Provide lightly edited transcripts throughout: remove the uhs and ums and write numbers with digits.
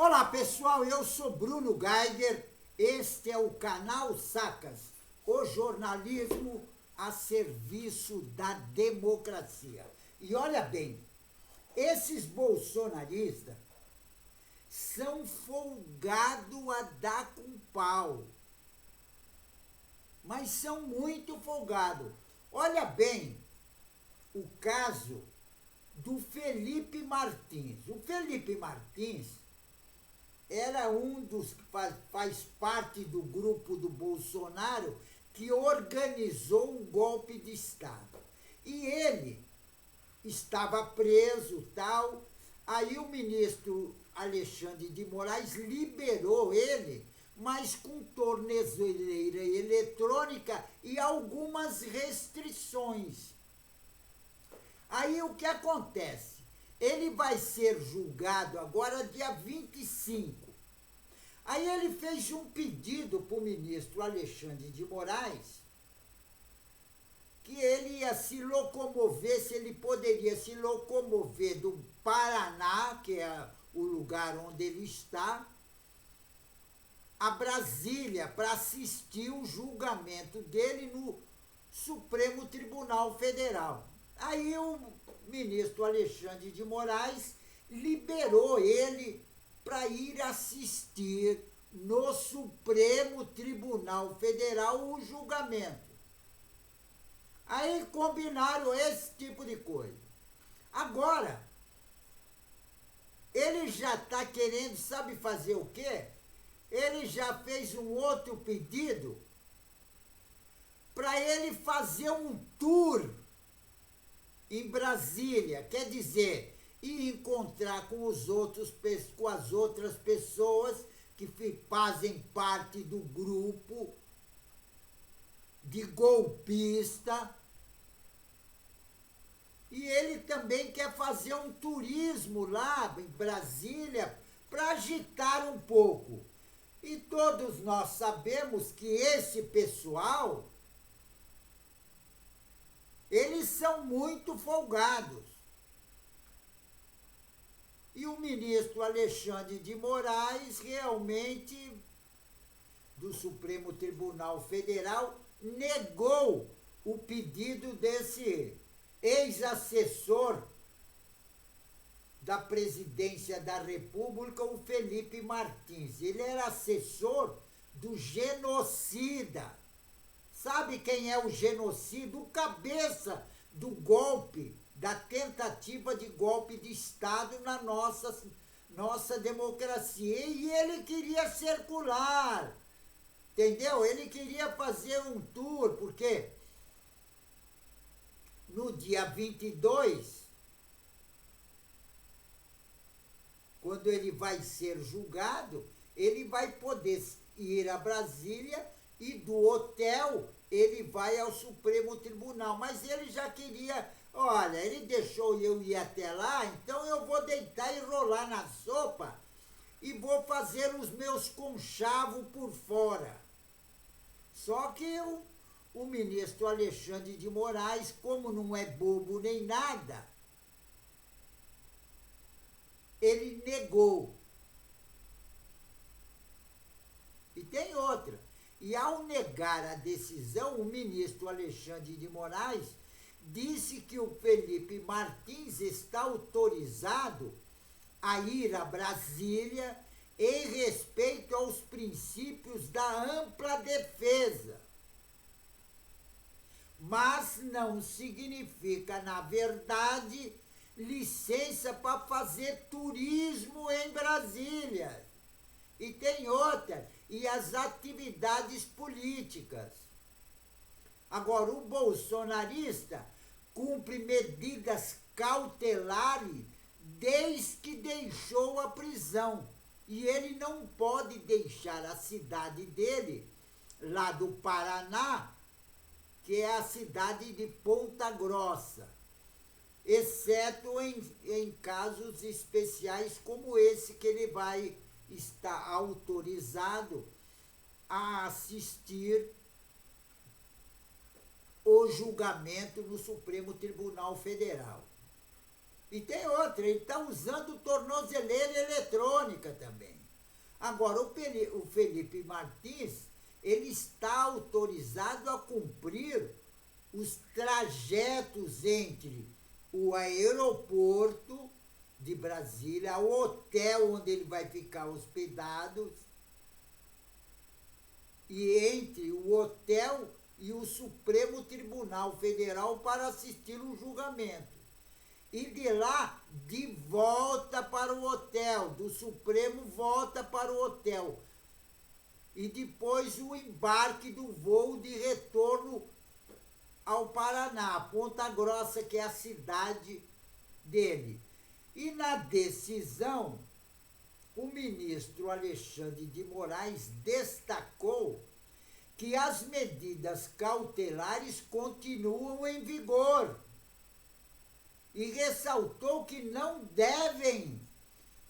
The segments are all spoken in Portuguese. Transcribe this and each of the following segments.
Olá pessoal, eu sou Bruno Geiger, este é o canal Sacas, o jornalismo a serviço da democracia. E olha bem, esses bolsonaristas são folgados a dar com pau, mas são muito folgados. Olha bem o caso do Felipe Martins. O Felipe Martins era um dos que faz parte do grupo do Bolsonaro que organizou um golpe de Estado. E ele estava preso, tal. Aí o ministro Alexandre de Moraes liberou ele, mas com tornozeleira eletrônica e algumas restrições. Aí o que acontece? Ele vai ser julgado agora dia 25. Aí ele fez um pedido para o ministro Alexandre de Moraes que ele ia se locomover, se ele poderia se locomover do Paraná, que é o lugar onde ele está, a Brasília para assistir o julgamento dele no Supremo Tribunal Federal. Aí o ministro Alexandre de Moraes liberou ele para ir assistir no Supremo Tribunal Federal o julgamento. Aí combinaram esse tipo de coisa. Agora, ele já está querendo, sabe fazer o quê? Ele já fez um outro pedido para ele fazer um tour em Brasília, quer dizer, ir encontrar com as outras pessoas que fazem parte do grupo de golpista. E ele também quer fazer um turismo lá em Brasília para agitar um pouco. E todos nós sabemos que esse pessoal, eles são muito folgados. E o ministro Alexandre de Moraes, realmente, do Supremo Tribunal Federal, negou o pedido desse ex-assessor da Presidência da República, o Felipe Martins. Ele era assessor do genocida. Sabe quem é o genocida? O cabeça do golpe, da tentativa de golpe de Estado na nossa democracia. E ele queria circular, entendeu? Ele queria fazer um tour, porque no dia 22, quando ele vai ser julgado, ele vai poder ir a Brasília e do hotel ele vai ao Supremo Tribunal. Mas ele já queria, olha, ele deixou eu ir até lá, então eu vou deitar e rolar na sopa e vou fazer os meus conchavos por fora. Só que o ministro Alexandre de Moraes, como não é bobo nem nada, ele negou. E tem outra. E ao negar a decisão, o ministro Alexandre de Moraes disse que o Felipe Martins está autorizado a ir a Brasília em respeito aos princípios da ampla defesa. Mas não significa, na verdade, licença para fazer turismo em Brasília. E tem outra, e as atividades políticas. Agora, o bolsonarista cumpre medidas cautelares desde que deixou a prisão. E ele não pode deixar a cidade dele, lá do Paraná, que é a cidade de Ponta Grossa, exceto em casos especiais como esse, que ele vai estar autorizado a assistir o julgamento no Supremo Tribunal Federal. E tem outra, ele está usando tornozeleira eletrônica também. Agora, o Felipe Martins, ele está autorizado a cumprir os trajetos entre o aeroporto de Brasília, o hotel onde ele vai ficar hospedado, e entre o hotel e o Supremo Tribunal Federal para assistir o julgamento. E de lá, de volta para o hotel, do Supremo volta para o hotel. E depois o embarque do voo de retorno ao Paraná, Ponta Grossa, que é a cidade dele. E na decisão, o ministro Alexandre de Moraes destacou que as medidas cautelares continuam em vigor e ressaltou que não devem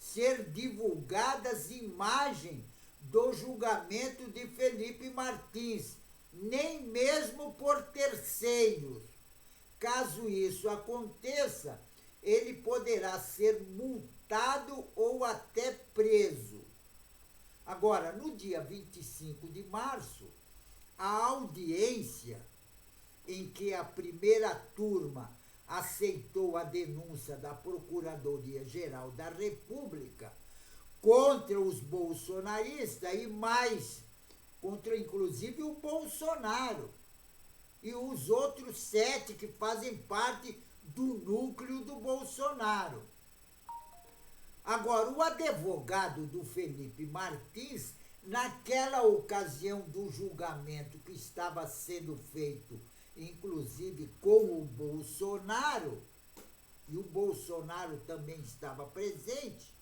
ser divulgadas imagens do julgamento de Felipe Martins, nem mesmo por terceiros. Caso isso aconteça, ele poderá ser multado ou até preso. Agora, no dia 25 de março, a audiência em que a primeira turma aceitou a denúncia da Procuradoria-Geral da República contra os bolsonaristas e mais, contra inclusive o Bolsonaro e os outros 7 que fazem parte do núcleo do Bolsonaro. Agora, o advogado do Felipe Martins, naquela ocasião do julgamento que estava sendo feito, inclusive com o Bolsonaro, e o Bolsonaro também estava presente,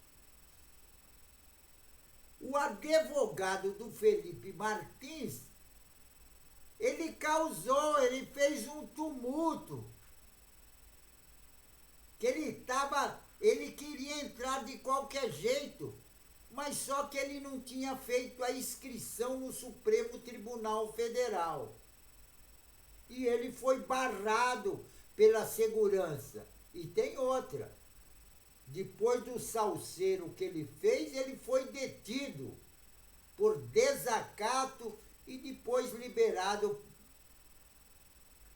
o advogado do Felipe Martins, ele fez um tumulto, que ele queria entrar de qualquer jeito, mas só que ele não tinha feito a inscrição no Supremo Tribunal Federal. E ele foi barrado pela segurança. E tem outra. Depois do salseiro que ele fez, ele foi detido por desacato e depois liberado.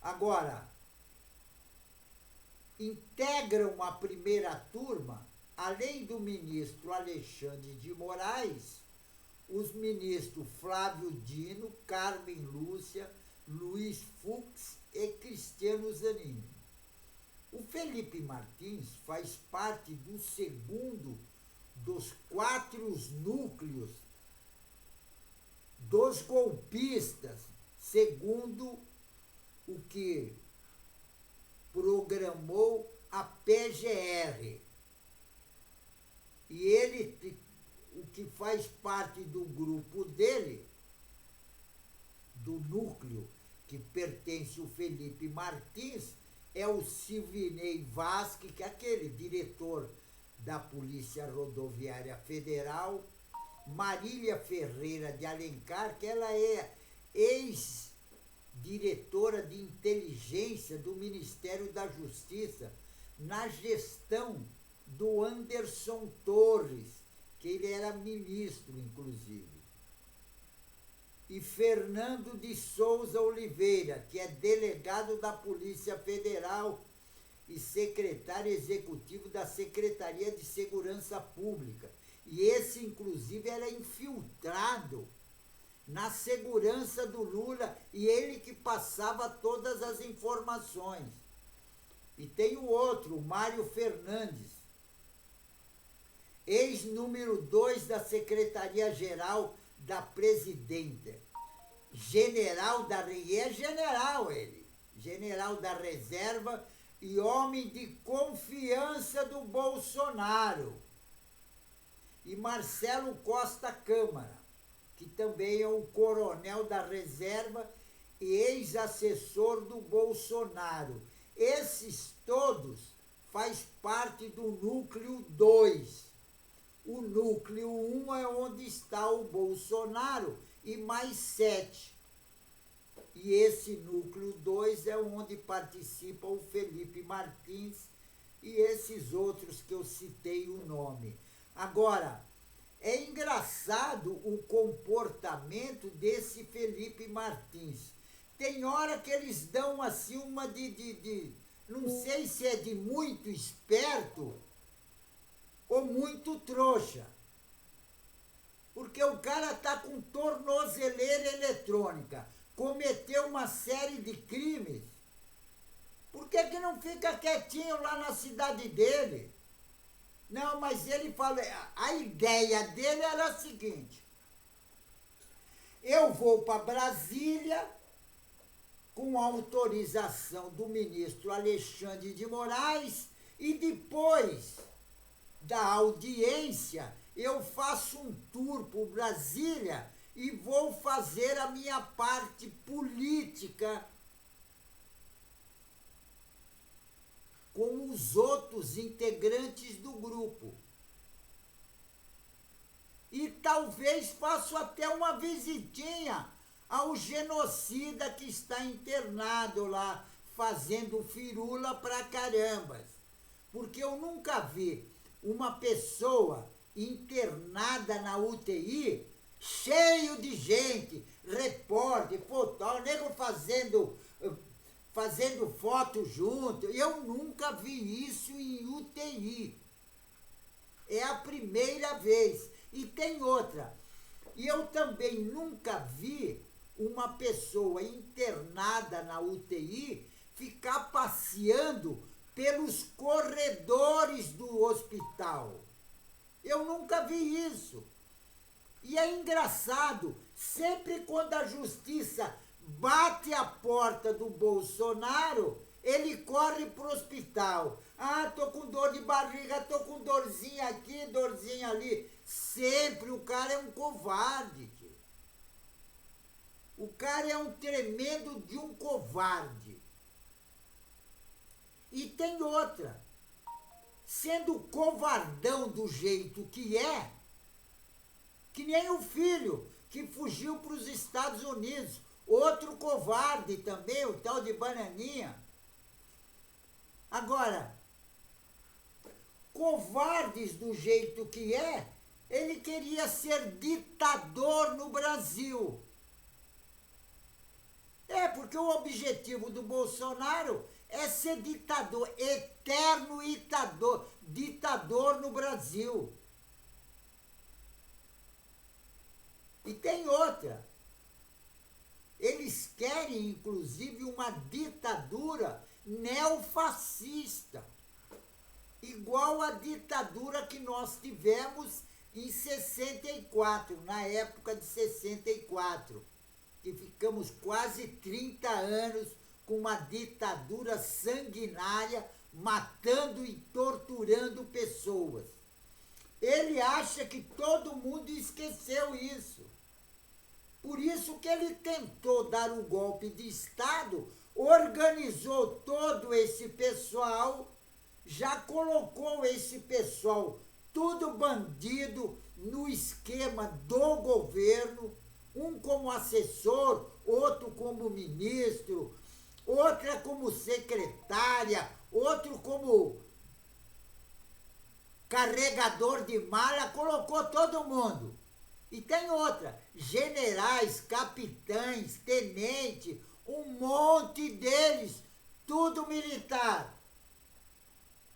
Agora, integram a primeira turma, além do ministro Alexandre de Moraes, os ministros Flávio Dino, Carmen Lúcia, Luiz Fux e Cristiano Zanin. O Felipe Martins faz parte do segundo dos 4 núcleos dos golpistas, segundo o que programou a PGR. E ele, o que faz parte do grupo dele, do núcleo que pertence ao Felipe Martins, é o Silvinei Vasque, que é aquele diretor da Polícia Rodoviária Federal, Marília Ferreira de Alencar, que ela é ex-diretora de inteligência do Ministério da Justiça, na gestão do Anderson Torres, que ele era ministro, inclusive. E Fernando de Souza Oliveira, que é delegado da Polícia Federal e secretário executivo da Secretaria de Segurança Pública. E esse, inclusive, era infiltrado na segurança do Lula e ele que passava todas as informações. E tem o outro, o Mário Fernandes, ex-número 2 da Secretaria-Geral da Presidenta, general da reserva e homem de confiança do Bolsonaro. E Marcelo Costa Câmara, que também é um coronel da reserva e ex-assessor do Bolsonaro. Esses todos faz parte do núcleo 2. O núcleo 1 é onde está o Bolsonaro e mais 7. E esse núcleo 2 é onde participa o Felipe Martins e esses outros que eu citei o nome. Agora, É engraçado o comportamento desse Felipe Martins. Tem hora que eles dão assim uma não sei se é de muito esperto ou muito trouxa. Porque o cara tá com tornozeleira eletrônica, cometeu uma série de crimes. Por que não fica quietinho lá na cidade dele? Não, mas ele fala, a ideia dele era a seguinte: eu vou para Brasília com autorização do ministro Alexandre de Moraes e depois da audiência eu faço um tour por Brasília e vou fazer a minha parte política com os outros integrantes do grupo. E talvez faço até uma visitinha ao genocida que está internado lá, fazendo firula pra carambas. Porque eu nunca vi uma pessoa internada na UTI, cheio de gente, repórter, fotógrafo, nego fazendo foto junto. Eu nunca vi isso em UTI. É a primeira vez. E tem outra. E eu também nunca vi uma pessoa internada na UTI ficar passeando pelos corredores do hospital. Eu nunca vi isso. E é engraçado, sempre quando a justiça bate a porta do Bolsonaro, ele corre pro hospital. Ah, tô com dor de barriga, tô com dorzinha aqui, dorzinha ali. Sempre o cara é um covarde. O cara é um tremendo de um covarde. E tem outra. Sendo covardão do jeito que é, que nem o filho que fugiu para os Estados Unidos. Outro covarde também, o tal de Bananinha. Agora, covardes do jeito que é, ele queria ser ditador no Brasil. É, porque o objetivo do Bolsonaro é ser ditador, eterno ditador no Brasil. E tem outra. Eles querem, inclusive, uma ditadura neofascista, igual a ditadura que nós tivemos em 64, na época de 64, que ficamos quase 30 anos com uma ditadura sanguinária, matando e torturando pessoas. Ele acha que todo mundo esqueceu isso. Por isso que ele tentou dar um golpe de Estado, organizou todo esse pessoal, já colocou esse pessoal tudo bandido no esquema do governo, um como assessor, outro como ministro, outra como secretária, outro como carregador de mala, colocou todo mundo. E tem outra, generais, capitães, tenentes, um monte deles, tudo militar,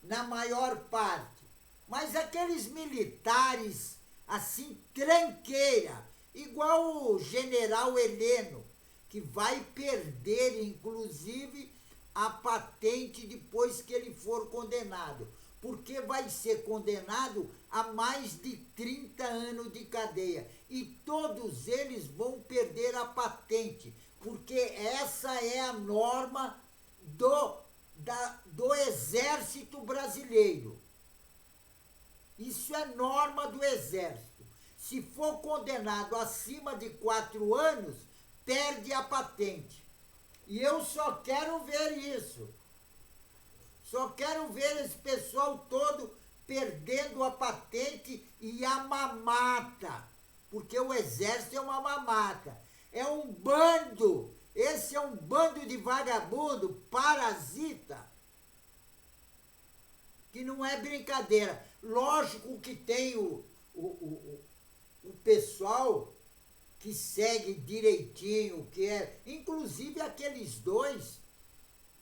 na maior parte. Mas aqueles militares, assim, tranqueira, igual o general Heleno, que vai perder, inclusive, a patente depois que ele for condenado. Porque vai ser condenado a mais de 30 anos de cadeia. E todos eles vão perder a patente, porque essa é a norma do Exército Brasileiro. Isso é norma do Exército. Se for condenado acima de 4 anos, perde a patente. E eu só quero ver isso. Só quero ver esse pessoal todo perdendo a patente e a mamata. Porque o Exército é uma mamata. É um bando. Esse é um bando de vagabundo, parasita. Que não é brincadeira. Lógico que tem pessoal que segue direitinho, que é, inclusive aqueles dois,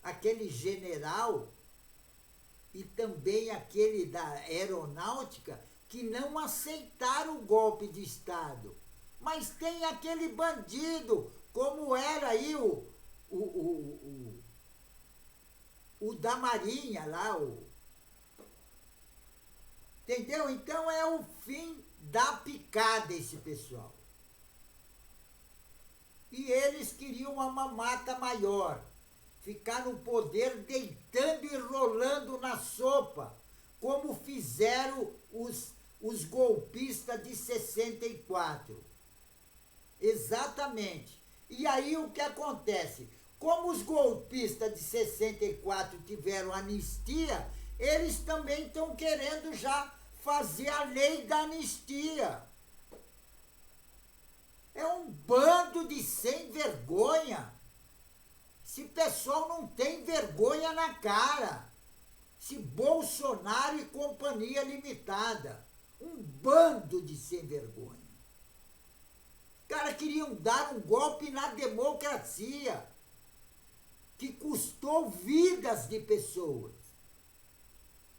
aquele general e também aquele da aeronáutica, que não aceitaram o golpe de Estado. Mas tem aquele bandido, como era aí o da Marinha lá, entendeu? Então é o fim da picada esse pessoal. E eles queriam uma mamata maior, ficar no poder deitando e rolando na sopa, como fizeram os golpistas de 64. Exatamente. E aí o que acontece? Como os golpistas de 64 tiveram anistia, eles também estão querendo já fazer a lei da anistia. É um bando de sem vergonha. Esse pessoal não tem vergonha na cara. Esse Bolsonaro e Companhia Limitada. Um bando de sem vergonha. Os caras queriam dar um golpe na democracia, que custou vidas de pessoas.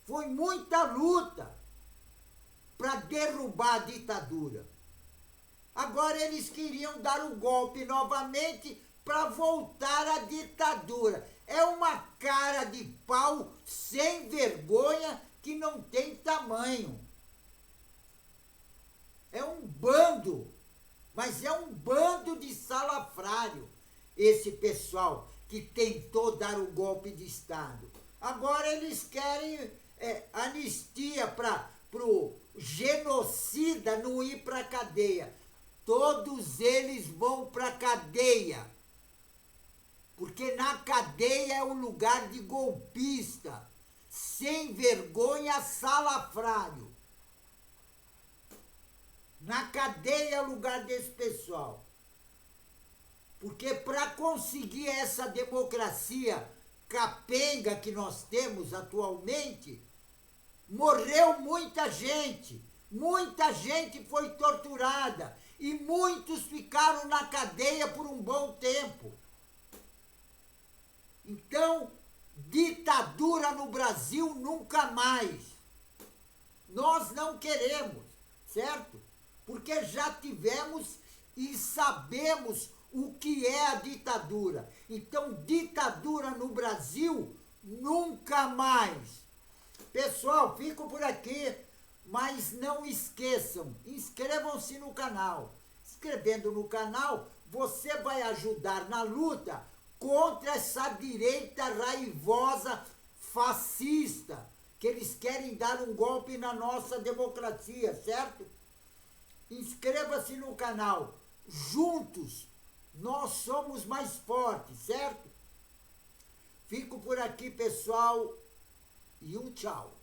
Foi muita luta para derrubar a ditadura. Agora eles queriam dar um golpe novamente para voltar à ditadura. É uma cara de pau sem vergonha que não tem tamanho. É um bando, mas é um bando de salafrário, esse pessoal que tentou dar o golpe de Estado. Agora eles querem anistia para o genocida não ir para a cadeia. Todos eles vão para a cadeia. Porque na cadeia é o lugar de golpista, sem vergonha, salafrário. Na cadeia é o lugar desse pessoal. Porque para conseguir essa democracia capenga que nós temos atualmente, morreu muita gente foi torturada e muitos ficaram na cadeia por um bom tempo. Então, ditadura no Brasil nunca mais. Nós não queremos, certo? Porque já tivemos e sabemos o que é a ditadura. Então, ditadura no Brasil nunca mais. Pessoal, fico por aqui, mas não esqueçam, inscrevam-se no canal. Inscrevendo no canal, você vai ajudar na luta contra essa direita raivosa, fascista, que eles querem dar um golpe na nossa democracia, certo? Inscreva-se no canal. Juntos, nós somos mais fortes, certo? Fico por aqui, pessoal, e um tchau.